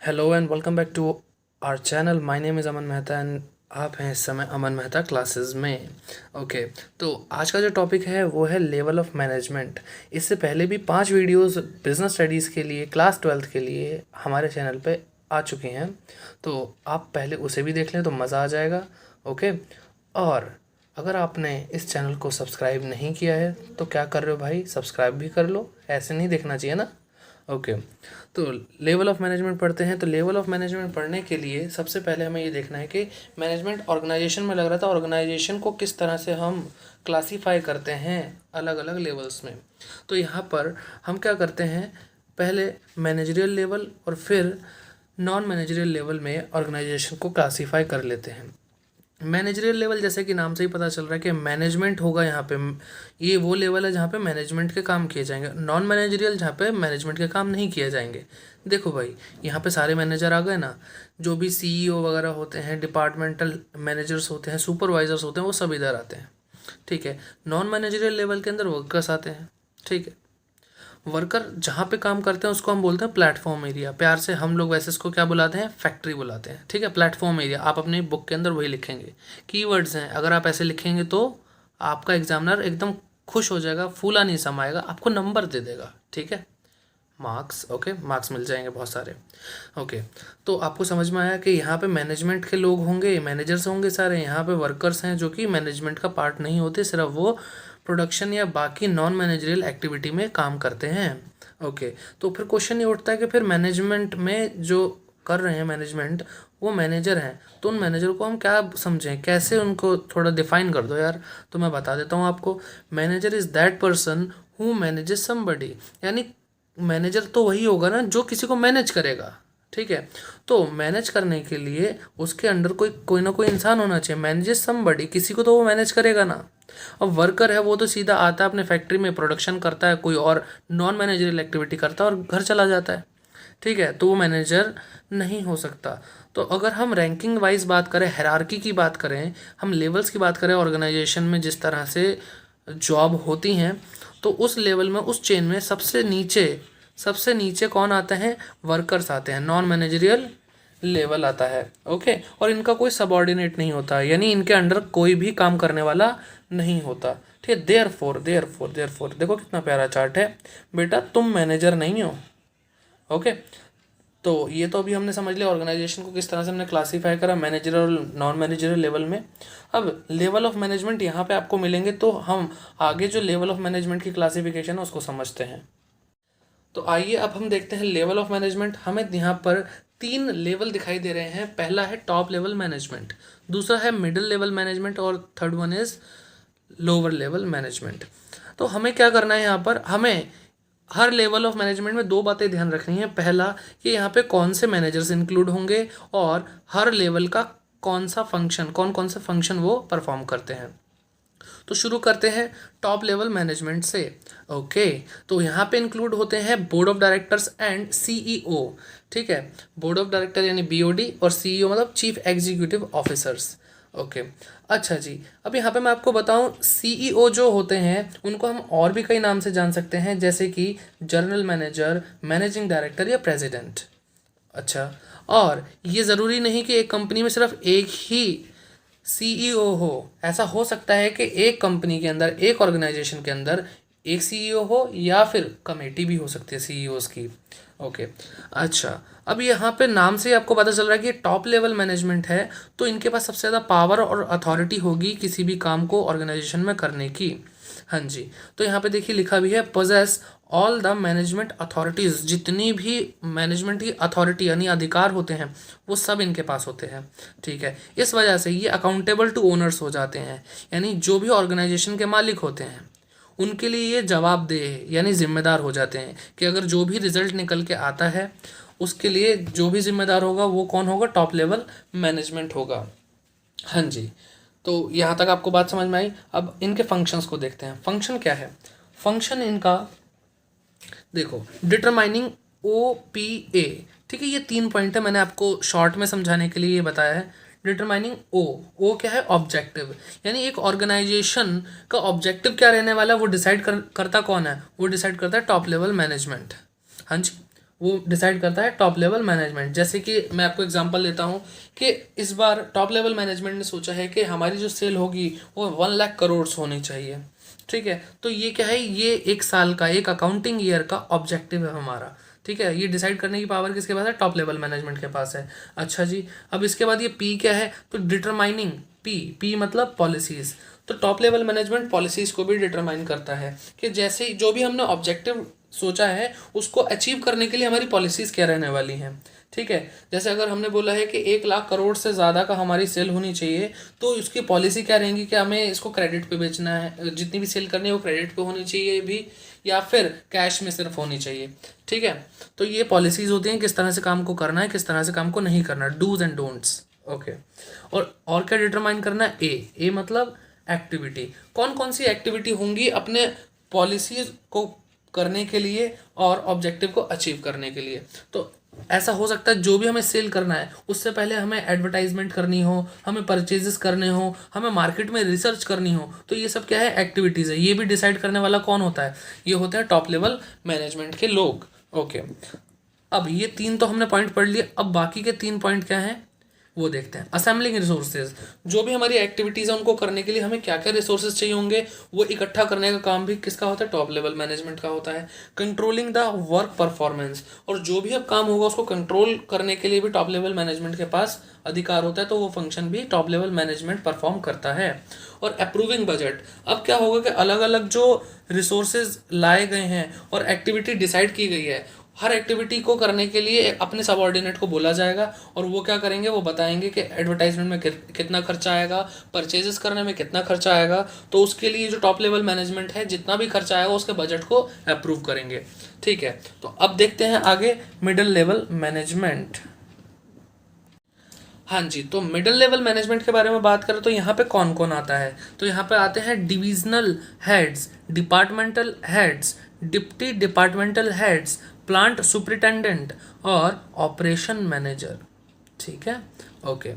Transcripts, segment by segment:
Hello and welcome back to our channel. My name is Aman Mehta and आप हैं इस समय अमन मेहता क्लासेस में। ओके, तो आज का जो टॉपिक है वो है लेवल ऑफ मैनेजमेंट। इससे पहले भी 5 वीडियोस बिजनेस स्टडीज़ के लिए क्लास 12th के लिए हमारे चैनल पे आ चुके हैं, तो आप पहले उसे भी देख लें तो मज़ा आ जाएगा। ओके, और अगर आपने इस चैनल को सब्सक्राइब नहीं किया है तो क्या कर रहे हो भाई, सब्सक्राइब भी कर लो, ऐसे नहीं देखना चाहिए ना। ओके, तो लेवल ऑफ मैनेजमेंट पढ़ते हैं। तो लेवल ऑफ मैनेजमेंट पढ़ने के लिए सबसे पहले हमें ये देखना है कि मैनेजमेंट ऑर्गेनाइजेशन में लग रहा था, ऑर्गेनाइजेशन को किस तरह से हम क्लासीफाई करते हैं अलग अलग लेवल्स में। तो यहाँ पर हम क्या करते हैं, पहले मैनेजरियल लेवल और फिर नॉन मैनेजरियल लेवल में ऑर्गेनाइजेशन को क्लासीफाई कर लेते हैं। मैनेजरियल लेवल जैसे कि नाम से ही पता चल रहा है कि मैनेजमेंट होगा यहाँ पे, ये वो लेवल है जहाँ पे मैनेजमेंट के काम किए जाएंगे। नॉन मैनेजरियल जहाँ पे मैनेजमेंट के काम नहीं किए जाएंगे। देखो भाई, यहाँ पे सारे मैनेजर आ गए ना, जो भी सीईओ वगैरह होते हैं, डिपार्टमेंटल मैनेजर्स होते हैं, सुपरवाइजर्स होते हैं, वो सब इधर आते हैं। ठीक है, नॉन मैनेजरियल लेवल के अंदर वर्कर्स आते हैं। ठीक है, वर्कर जहाँ पे काम करते हैं उसको हम बोलते हैं प्लेटफॉर्म एरिया। प्यार से हम लोग वैसे इसको क्या बुलाते हैं, फैक्ट्री बुलाते हैं। ठीक है, प्लेटफॉर्म एरिया आप अपनी बुक के अंदर वही लिखेंगे, कीवर्ड्स हैं। अगर आप ऐसे लिखेंगे तो आपका एग्जामिनर एकदम खुश हो जाएगा, फूला नहीं समाएगा, आपको नंबर दे देगा। ठीक है, मार्क्स, ओके, मार्क्स मिल जाएंगे बहुत सारे। ओके, तो आपको समझ में आया कि यहाँ पे मैनेजमेंट के लोग होंगे, मैनेजर्स होंगे सारे, यहाँ पे वर्कर्स हैं जो कि मैनेजमेंट का पार्ट नहीं होते, सिर्फ वो प्रोडक्शन या बाकी नॉन मैनेजरियल एक्टिविटी में काम करते हैं। ओके, तो फिर क्वेश्चन ये उठता है कि फिर मैनेजमेंट में जो कर रहे हैं मैनेजमेंट, वो मैनेजर हैं, तो उन मैनेजर को हम क्या समझें, कैसे उनको थोड़ा डिफाइन कर दो यार। तो मैं बता देता हूँ आपको, manager is that person who manages somebody. यानी मैनेजर तो वही होगा ना जो किसी को मैनेज करेगा। ठीक है, तो मैनेज करने के लिए उसके अंडर कोई कोई ना कोई इंसान होना चाहिए। मैनेजेस समबडी, किसी को तो वो मैनेज करेगा ना। अब वर्कर है वो तो सीधा आता है अपने फैक्ट्री में, प्रोडक्शन करता है, कोई और नॉन मैनेजरियल एक्टिविटी करता है और घर चला जाता है। ठीक है, तो वो मैनेजर नहीं हो सकता। तो अगर हम रैंकिंग वाइज बात करें, हायरार्की की बात करें, हम लेवल्स की बात करें ऑर्गेनाइजेशन में जिस तरह से जॉब होती हैं, तो उस लेवल में, उस चेन में सबसे नीचे कौन आते हैं, वर्कर्स आते हैं, नॉन मैनेजरियल लेवल आता है। ओके, और इनका कोई सबॉर्डिनेट नहीं होता, यानी इनके अंडर कोई भी काम करने वाला नहीं होता। ठीक है, देयरफॉर देखो कितना प्यारा चार्ट है बेटा, तुम मैनेजर नहीं हो। ओके, तो ये तो अभी हमने समझ लिया ऑर्गेनाइजेशन को किस तरह से हमने क्लासीफाई करा मैनेजर और नॉन मैनेजर लेवल में। अब लेवल ऑफ मैनेजमेंट यहाँ पे आपको मिलेंगे, तो हम आगे जो लेवल ऑफ मैनेजमेंट की क्लासिफिकेशन है उसको समझते हैं। तो आइए अब हम देखते हैं लेवल ऑफ मैनेजमेंट। हमें यहाँ पर 3 लेवल दिखाई दे रहे हैं। पहला है टॉप लेवल मैनेजमेंट, दूसरा है मिडिल लेवल मैनेजमेंट और third one is lower level management. तो हमें क्या करना है, यहाँ पर हमें हर लेवल ऑफ मैनेजमेंट में 2 बातें ध्यान रखनी है। पहला कि यहाँ पे कौन से मैनेजर्स इंक्लूड होंगे और हर लेवल का कौन सा फंक्शन, कौन कौन से फंक्शन वो परफॉर्म करते हैं। तो शुरू करते हैं टॉप लेवल मैनेजमेंट से। ओके, तो यहाँ पे इंक्लूड होते हैं board of directors and CEO. ठीक है, बोर्ड ऑफ डायरेक्टर यानी बीओडी और सीईओ मतलब चीफ एग्जीक्यूटिव ऑफिसर्स। ओके, अच्छा जी, अब यहाँ पे मैं आपको बताऊँ, सीईओ जो होते हैं उनको हम और भी कई नाम से जान सकते हैं, जैसे कि जनरल मैनेजर, मैनेजिंग डायरेक्टर या प्रेसिडेंट। अच्छा, और ये ज़रूरी नहीं कि एक कंपनी में सिर्फ एक ही सीईओ हो। ऐसा हो सकता है कि एक कंपनी के अंदर, एक ऑर्गेनाइजेशन के अंदर एक सीईओ हो या फिर कमेटी भी हो सकती है सीईओज की। ओके, अच्छा, अब यहाँ पे नाम से ही आपको पता चल रहा है कि ये टॉप लेवल मैनेजमेंट है, तो इनके पास सबसे ज़्यादा पावर और अथॉरिटी होगी किसी भी काम को ऑर्गेनाइजेशन में करने की। हाँ जी, तो यहाँ पे देखिए लिखा भी है, possesses all the management authorities. जितनी भी मैनेजमेंट की अथॉरिटी यानी अधिकार होते हैं वो सब इनके पास होते हैं। ठीक है, इस वजह से ये अकाउंटेबल टू ओनर्स हो जाते हैं, यानी जो भी ऑर्गेनाइजेशन के मालिक होते हैं उनके लिए ये जवाबदेह यानी जिम्मेदार हो जाते हैं कि अगर जो भी रिजल्ट निकल के आता है उसके लिए जो भी जिम्मेदार होगा वो कौन होगा, टॉप लेवल मैनेजमेंट होगा। हाँ जी, तो यहाँ तक आपको बात समझ में आई। अब इनके फंक्शंस को देखते हैं। फंक्शन क्या है, फंक्शन इनका देखो, डिटरमाइनिंग ओ पी ए। ठीक है, ये 3 पॉइंट है, मैंने आपको शॉर्ट में समझाने के लिए ये बताया है। डिटरमाइनिंग ओ क्या है, ऑब्जेक्टिव, यानी एक ऑर्गेनाइजेशन का ऑब्जेक्टिव क्या रहने वाला है वो डिसाइड करता कौन है, वो डिसाइड करता है टॉप लेवल मैनेजमेंट। हाँ जी, वो डिसाइड करता है टॉप लेवल मैनेजमेंट। जैसे कि मैं आपको एग्जांपल देता हूँ कि इस बार टॉप लेवल मैनेजमेंट ने सोचा है कि हमारी जो सेल होगी वो 1 लाख करोड़ होनी चाहिए। ठीक है, तो ये क्या है, ये एक साल का, एक अकाउंटिंग ईयर का ऑब्जेक्टिव है हमारा। ठीक है, ये डिसाइड करने की पावर किसके पास है, टॉप लेवल मैनेजमेंट के पास है। अच्छा जी, अब इसके बाद ये पी क्या है, तो डिटरमाइनिंग, पी पी मतलब पॉलिसीज। तो टॉप लेवल मैनेजमेंट पॉलिसीज को भी डिटरमाइन करता है कि जैसे जो भी हमने ऑब्जेक्टिव सोचा है उसको अचीव करने के लिए हमारी पॉलिसीज क्या रहने वाली हैं। ठीक है, जैसे अगर हमने बोला है कि 1 लाख करोड़ से ज़्यादा का हमारी सेल होनी चाहिए, तो उसकी पॉलिसी क्या रहेंगी कि हमें इसको क्रेडिट पे बेचना है, जितनी भी सेल करनी है वो क्रेडिट पे होनी चाहिए भी, या फिर कैश में सिर्फ होनी चाहिए। ठीक है, तो ये पॉलिसीज होती हैं किस तरह से काम को करना है, किस तरह से काम को नहीं करना, डूज एंड डोंट्स। ओके, और क्या डिटरमाइन करना है, ए मतलब एक्टिविटी, कौन कौन सी एक्टिविटी होंगी अपने पॉलिसीज को करने के लिए और ऑब्जेक्टिव को अचीव करने के लिए। तो ऐसा हो सकता है जो भी हमें सेल करना है उससे पहले हमें एडवर्टाइजमेंट करनी हो, हमें परचेजेस करने हो, हमें मार्केट में रिसर्च करनी हो, तो ये सब क्या है, एक्टिविटीज़ है। ये भी डिसाइड करने वाला कौन होता है, ये होते हैं टॉप लेवल मैनेजमेंट के लोग। ओके, अब ये 3 तो हमने पॉइंट पढ़ लिए, अब बाकी के 3 पॉइंट क्या हैं वो देखते हैं। असेंबलिंग रिसोर्सेज, जो भी हमारी एक्टिविटीज़ है उनको करने के लिए हमें क्या क्या रिसोर्सेज चाहिए होंगे, वो इकट्ठा करने का काम भी किसका होता है, टॉप लेवल मैनेजमेंट का होता है। कंट्रोलिंग द वर्क परफॉर्मेंस, और जो भी अब काम होगा उसको कंट्रोल करने के लिए भी टॉप लेवल मैनेजमेंट के पास अधिकार होता है, तो वो फंक्शन भी टॉप लेवल मैनेजमेंट परफॉर्म करता है। और अप्रूविंग बजट, अब क्या होगा कि अलग अलग जो रिसोर्सेज लाए गए हैं और एक्टिविटी डिसाइड की गई है, हर एक्टिविटी को करने के लिए अपने सबऑर्डिनेट को बोला जाएगा और वो क्या करेंगे, वो बताएंगे कि एडवर्टाइजमेंट में कितना खर्चा आएगा, परचेजेस करने में कितना खर्चा आएगा। तो उसके लिए जो टॉप लेवल मैनेजमेंट है जितना भी खर्चा आएगा उसके बजट को अप्रूव करेंगे। ठीक है, तो अब देखते हैं आगे मिडिल लेवल मैनेजमेंट। हाँ जी, तो मिडिल लेवल मैनेजमेंट के बारे में बात करें तो यहाँ पे कौन कौन आता है, तो यहाँ पे आते हैं divisional heads, departmental heads, deputy departmental heads, plant superintendent और ऑपरेशन मैनेजर। ठीक है, ओके।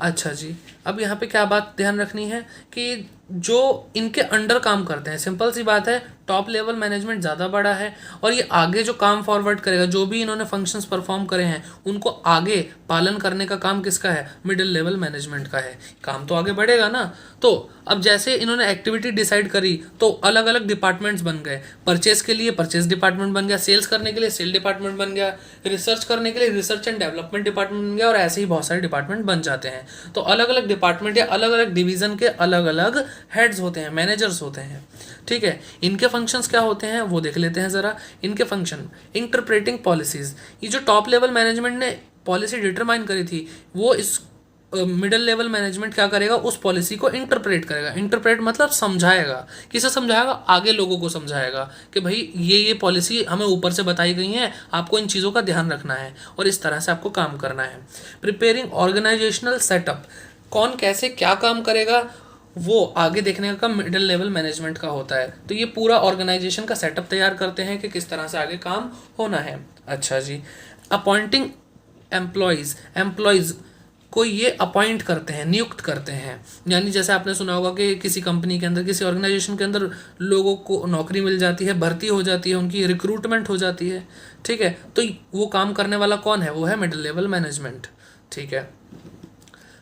अच्छा जी, अब यहाँ पे क्या बात ध्यान रखनी है कि जो इनके अंडर काम करते हैं, सिंपल सी बात है, टॉप लेवल मैनेजमेंट ज़्यादा बड़ा है और ये आगे जो काम फॉरवर्ड करेगा, जो भी इन्होंने फंक्शंस परफॉर्म करे हैं उनको आगे पालन करने का काम किसका है, मिडिल लेवल मैनेजमेंट का है। काम तो आगे बढ़ेगा ना। तो अब जैसे इन्होंने एक्टिविटी डिसाइड करी तो अलग अलग डिपार्टमेंट्स बन गए, परचेज के लिए परचेज डिपार्टमेंट बन गया, सेल्स करने के लिए सेल डिपार्टमेंट बन गया, रिसर्च करने के लिए रिसर्च एंड डेवलपमेंट डिपार्टमेंट बन गया, और ऐसे ही बहुत सारे डिपार्टमेंट बन जाते हैं। तो अलग अलग डिपार्टमेंट या अलग अलग डिवीजन के अलग अलग हेड्स होते हैं, मैनेजर्स होते हैं। ठीक है, इनके फंक्शंस क्या होते हैं वो देख लेते हैं ज़रा। इनके फंक्शन, इंटरप्रेटिंग पॉलिसीज़, ये जो टॉप लेवल मैनेजमेंट ने पॉलिसी डिटरमाइन करी थी वो इस मिडिल लेवल मैनेजमेंट क्या करेगा, उस पॉलिसी को इंटरप्रेट करेगा। इंटरप्रेट मतलब समझाएगा, किसे समझाएगा, आगे लोगों को समझाएगा कि भाई ये पॉलिसी हमें ऊपर से बताई गई है, आपको इन चीज़ों का ध्यान रखना है और इस तरह से आपको काम करना है। प्रिपेयरिंग ऑर्गेनाइजेशनल सेटअप, कौन कैसे क्या काम करेगा वो आगे देखने का काम मिडिल लेवल मैनेजमेंट का होता है। तो ये पूरा ऑर्गेनाइजेशन का सेटअप तैयार करते हैं कि किस तरह से आगे काम होना है। अच्छा जी, अपॉइंटिंग एम्प्लॉयज़ को ये अपॉइंट करते हैं, नियुक्त करते हैं। यानी जैसे आपने सुना होगा कि किसी कंपनी के अंदर, किसी ऑर्गेनाइजेशन के अंदर लोगों को नौकरी मिल जाती है, भर्ती हो जाती है, उनकी रिक्रूटमेंट हो जाती है। ठीक है, तो वो काम करने वाला कौन है, वो है मिडिल लेवल मैनेजमेंट। ठीक है,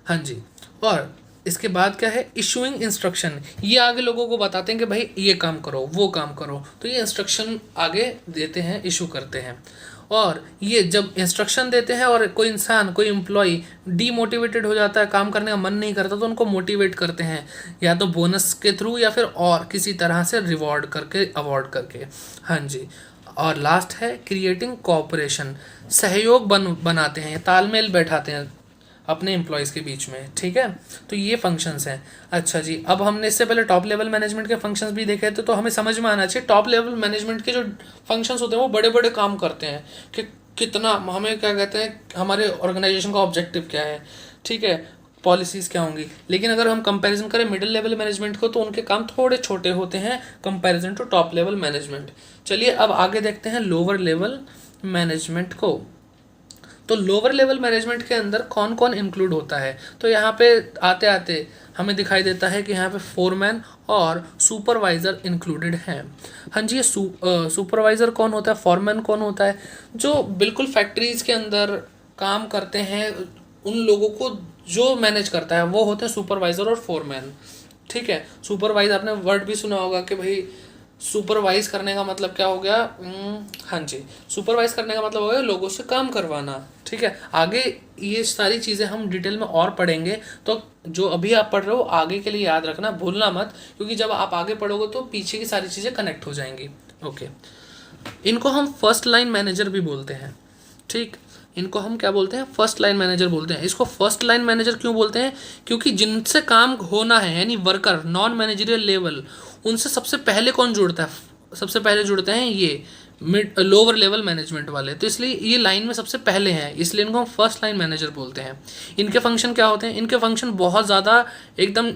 हाँ जी। और इसके बाद क्या है, इशूइंग इंस्ट्रक्शन, ये आगे लोगों को बताते हैं कि भाई ये काम करो, वो काम करो, तो ये इंस्ट्रक्शन आगे देते हैं, इशू करते हैं। और ये जब इंस्ट्रक्शन देते हैं और कोई इंसान, कोई एम्प्लॉय डीमोटिवेटेड हो जाता है, काम करने का मन नहीं करता, तो उनको मोटिवेट करते हैं, या तो बोनस के थ्रू या फिर और किसी तरह से रिवॉर्ड करके, अवार्ड करके। हाँ जी। और लास्ट है क्रिएटिंग कोऑपरेशन, सहयोग बनाते हैं, तालमेल बैठाते हैं अपने एम्प्लॉयज़ के बीच में। ठीक है, तो ये फंक्शंस हैं। अच्छा जी, अब हमने इससे पहले टॉप लेवल मैनेजमेंट के फंक्शंस भी देखे थे, तो हमें समझ में आना चाहिए टॉप लेवल मैनेजमेंट के जो फंक्शंस होते हैं वो बड़े बड़े काम करते हैं कि कितना, हमें क्या कहते हैं, हमारे ऑर्गेनाइजेशन का ऑब्जेक्टिव क्या है। ठीक है, पॉलिसीज़ क्या होंगी। लेकिन अगर हम कंपैरिजन करें मिडिल लेवल मैनेजमेंट को तो उनके काम थोड़े छोटे होते हैं comparison to top level management. चलिए अब आगे देखते हैं लोअर लेवल मैनेजमेंट को। तो लोअर लेवल मैनेजमेंट के अंदर कौन कौन इंक्लूड होता है, तो यहाँ पे आते आते हमें दिखाई देता है कि यहाँ पे फोरमैन और सुपरवाइज़र इंक्लूडेड हैं। हाँ जी, ये सुपरवाइज़र कौन होता है, फॉरमैन कौन होता है, जो बिल्कुल फैक्ट्रीज़ के अंदर काम करते हैं, उन लोगों को जो मैनेज करता है वो होते हैं सुपरवाइज़र और फोरमैन। ठीक है, सुपरवाइज आपने वर्ड भी सुना होगा कि भाई सुपरवाइज करने का मतलब क्या हो गया, हाँ जी, सुपरवाइज करने का मतलब हो गया लोगों से काम करवाना। ठीक है, आगे ये सारी चीज़ें हम डिटेल में और पढ़ेंगे, तो जो अभी आप पढ़ रहे हो आगे के लिए याद रखना, भूलना मत, क्योंकि जब आप आगे पढ़ोगे तो पीछे की सारी चीज़ें कनेक्ट हो जाएंगी। ओके, इनको हम फर्स्ट लाइन मैनेजर भी बोलते हैं। ठीक, इनको हम क्या बोलते हैं, फर्स्ट लाइन मैनेजर बोलते हैं। इसको फर्स्ट लाइन मैनेजर क्यों बोलते हैं, क्योंकि जिनसे काम होना है यानी वर्कर, नॉन मैनेजरियल लेवल, उनसे सबसे पहले कौन जुड़ता है, सबसे पहले जुड़ते हैं ये मिड लोअर लेवल मैनेजमेंट वाले, तो इसलिए ये लाइन में सबसे पहले हैं, इसलिए इनको हम फर्स्ट लाइन मैनेजर बोलते हैं। इनके फंक्शन क्या होते हैं, इनके फंक्शन बहुत ज़्यादा एकदम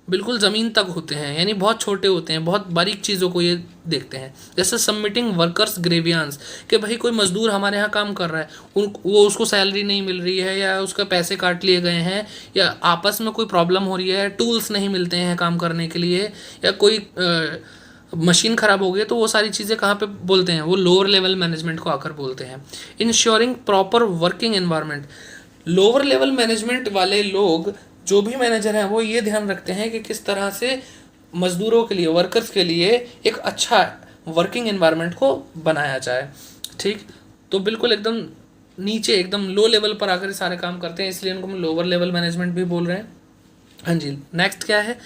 बिल्कुल ज़मीन तक होते हैं, यानी बहुत छोटे होते हैं, बहुत बारीक चीज़ों को ये देखते हैं। जैसे सबमिटिंग वर्कर्स ग्रेवियांस, कि भाई कोई मजदूर हमारे यहाँ काम कर रहा है, वो उसको सैलरी नहीं मिल रही है, या उसका पैसे काट लिए गए हैं, या आपस में कोई प्रॉब्लम हो रही है, टूल्स नहीं मिलते हैं काम करने के लिए, या कोई मशीन ख़राब हो गई, तो वो सारी चीज़ें कहाँ पे बोलते हैं, वो लोअर लेवल मैनेजमेंट को आकर बोलते हैं। Ensuring proper working environment, lower level management वाले लोग, जो भी मैनेजर हैं, वो ये ध्यान रखते हैं कि किस तरह से मज़दूरों के लिए, वर्कर्स के लिए एक अच्छा वर्किंग एनवायरनमेंट को बनाया जाए। ठीक, तो बिल्कुल एकदम नीचे, एकदम लो लेवल पर आकर सारे काम करते हैं, इसलिए इनको हम लोअर लेवल मैनेजमेंट भी बोल रहे हैं। हाँ जी, नेक्स्ट क्या है,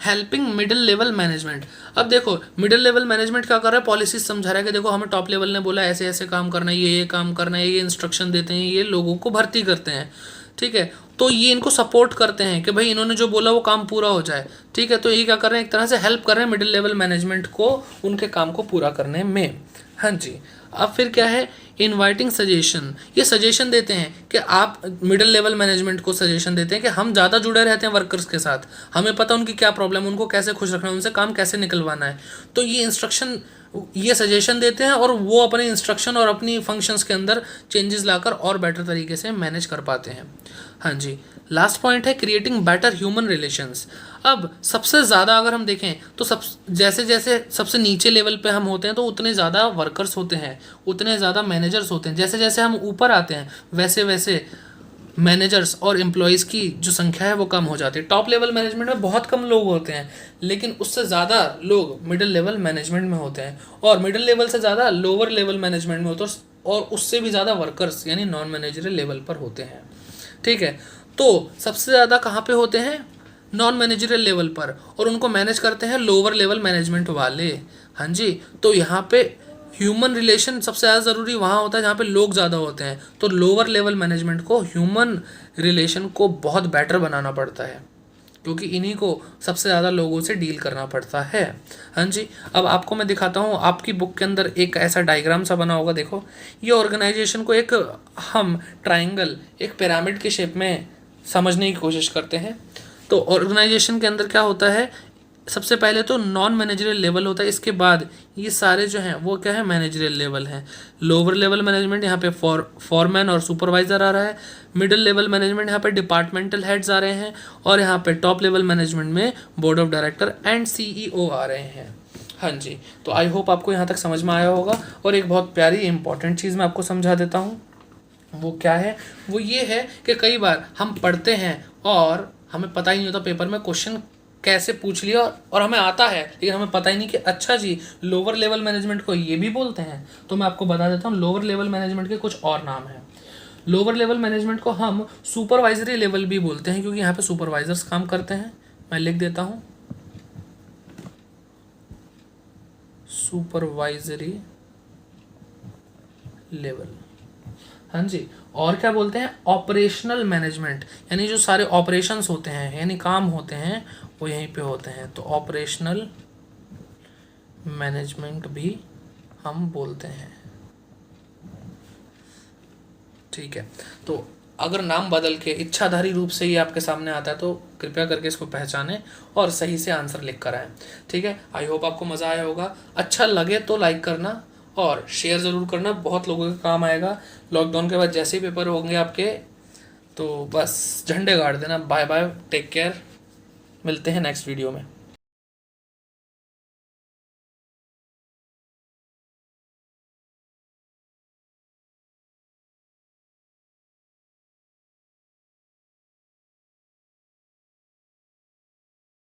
हेल्पिंग मिडिल लेवल मैनेजमेंट। अब देखो मिडिल लेवल मैनेजमेंट क्या कर रहा है, पॉलिसीज समझा रहा है कि देखो हमें टॉप लेवल ने बोला ऐसे ऐसे काम करना है, ये काम करना है, ये इंस्ट्रक्शन देते हैं, ये लोगों को भर्ती करते हैं। ठीक है, तो ये इनको सपोर्ट करते हैं कि भाई इन्होंने जो बोला वो काम पूरा हो जाए। ठीक है, तो ये क्या कर रहे हैं, एक तरह से हेल्प कर रहे हैं मिडिल लेवल मैनेजमेंट को उनके काम को पूरा करने में। हाँ जी, अब फिर क्या है, इनवाइटिंग सजेशन, ये सजेशन देते हैं कि आप मिडिल लेवल मैनेजमेंट को सजेशन देते हैं कि हम ज़्यादा जुड़े रहते हैं वर्कर्स के साथ, हमें पता उनकी क्या प्रॉब्लम है, उनको कैसे खुश रखना है, उनसे काम कैसे निकलवाना है, तो ये इंस्ट्रक्शन, ये सजेशन देते हैं और वो अपने इंस्ट्रक्शन और अपनी फंक्शंस के अंदर चेंजेस लाकर और बेटर तरीके से मैनेज कर पाते हैं। हाँ जी, लास्ट पॉइंट है क्रिएटिंग बेटर ह्यूमन रिलेशंस। अब सबसे ज़्यादा अगर हम देखें तो जैसे जैसे सबसे नीचे लेवल पे हम होते हैं तो उतने ज़्यादा वर्कर्स होते हैं, उतने ज़्यादा मैनेजर्स होते हैं। जैसे जैसे हम ऊपर आते हैं वैसे वैसे मैनेजर्स और एम्प्लॉयज़ की जो संख्या है वो कम हो जाती है। टॉप लेवल मैनेजमेंट में बहुत कम लोग होते हैं, लेकिन उससे ज़्यादा लोग मिडिल लेवल मैनेजमेंट में होते हैं, और मिडिल लेवल से ज़्यादा लोअर लेवल मैनेजमेंट में होते हैं, और उससे भी ज़्यादा वर्कर्स यानी नॉन मैनेजरियल लेवल पर होते हैं। ठीक है, तो सबसे ज़्यादा कहाँ पे होते हैं, नॉन मैनेजरियल लेवल पर, और उनको मैनेज करते हैं लोअर लेवल मैनेजमेंट वाले। हाँ जी, तो यहाँ पे ह्यूमन रिलेशन सबसे ज़्यादा ज़रूरी वहाँ होता है जहाँ पे लोग ज़्यादा होते हैं, तो लोअर लेवल मैनेजमेंट को ह्यूमन रिलेशन को बहुत बेटर बनाना पड़ता है, क्योंकि इन्हीं को सबसे ज़्यादा लोगों से डील करना पड़ता है। हाँ जी, अब आपको मैं दिखाता हूँ, आपकी बुक के अंदर एक ऐसा डायग्राम सा बना होगा, देखो ये ऑर्गेनाइजेशन को एक हम ट्राइंगल, एक पिरामिड के शेप में समझने की कोशिश करते हैं। तो ऑर्गेनाइजेशन के अंदर क्या होता है, सबसे पहले तो नॉन मैनेजरियल लेवल होता है, इसके बाद ये सारे जो हैं वो क्या है, मैनेजरियल लेवल हैं। लोअर लेवल मैनेजमेंट यहाँ पे फॉरमैन और सुपरवाइज़र आ रहा है, मिडिल लेवल मैनेजमेंट यहाँ पे डिपार्टमेंटल हेड्स आ रहे हैं, और यहाँ पे टॉप लेवल मैनेजमेंट में board of director and CEO आ रहे हैं। हाँ जी, तो आई होप आपको यहाँ तक समझ में आया होगा। और एक बहुत प्यारी इंपॉर्टेंट चीज़ मैं आपको समझा देता हूँ, वो क्या है, वो ये है कि कई बार हम पढ़ते हैं और हमें पता ही नहीं होता पेपर में क्वेश्चन कैसे पूछ लिया, और हमें आता है लेकिन हमें पता ही नहीं कि अच्छा जी लोअर लेवल मैनेजमेंट को ये भी बोलते हैं। तो मैं आपको बता देता हूँ, लोअर लेवल मैनेजमेंट के कुछ और नाम हैं। लोअर लेवल मैनेजमेंट को हम सुपरवाइजरी लेवल भी बोलते हैं, क्योंकि यहाँ पे सुपरवाइजर्स काम करते हैं। मैं लिख देता हूँ, सुपरवाइजरी लेवल। हाँ जी, और क्या बोलते हैं, ऑपरेशनल मैनेजमेंट, यानी जो सारे ऑपरेशंस होते हैं यानी काम होते हैं वो यहीं पे होते हैं, तो ऑपरेशनल मैनेजमेंट भी हम बोलते हैं। ठीक है, तो अगर नाम बदल के इच्छाधारी रूप से ये आपके सामने आता है तो कृपया करके इसको पहचानें और सही से आंसर लिख कर आएँ। ठीक है, आई होप आपको मज़ा आया होगा। अच्छा लगे तो लाइक करना, और शेयर ज़रूर करना, बहुत लोगों के काम आएगा। लॉकडाउन के बाद जैसे ही पेपर होंगे आपके, तो बस झंडे गाड़ देना। बाय बाय, टेक केयर, मिलते हैं नेक्स्ट वीडियो में।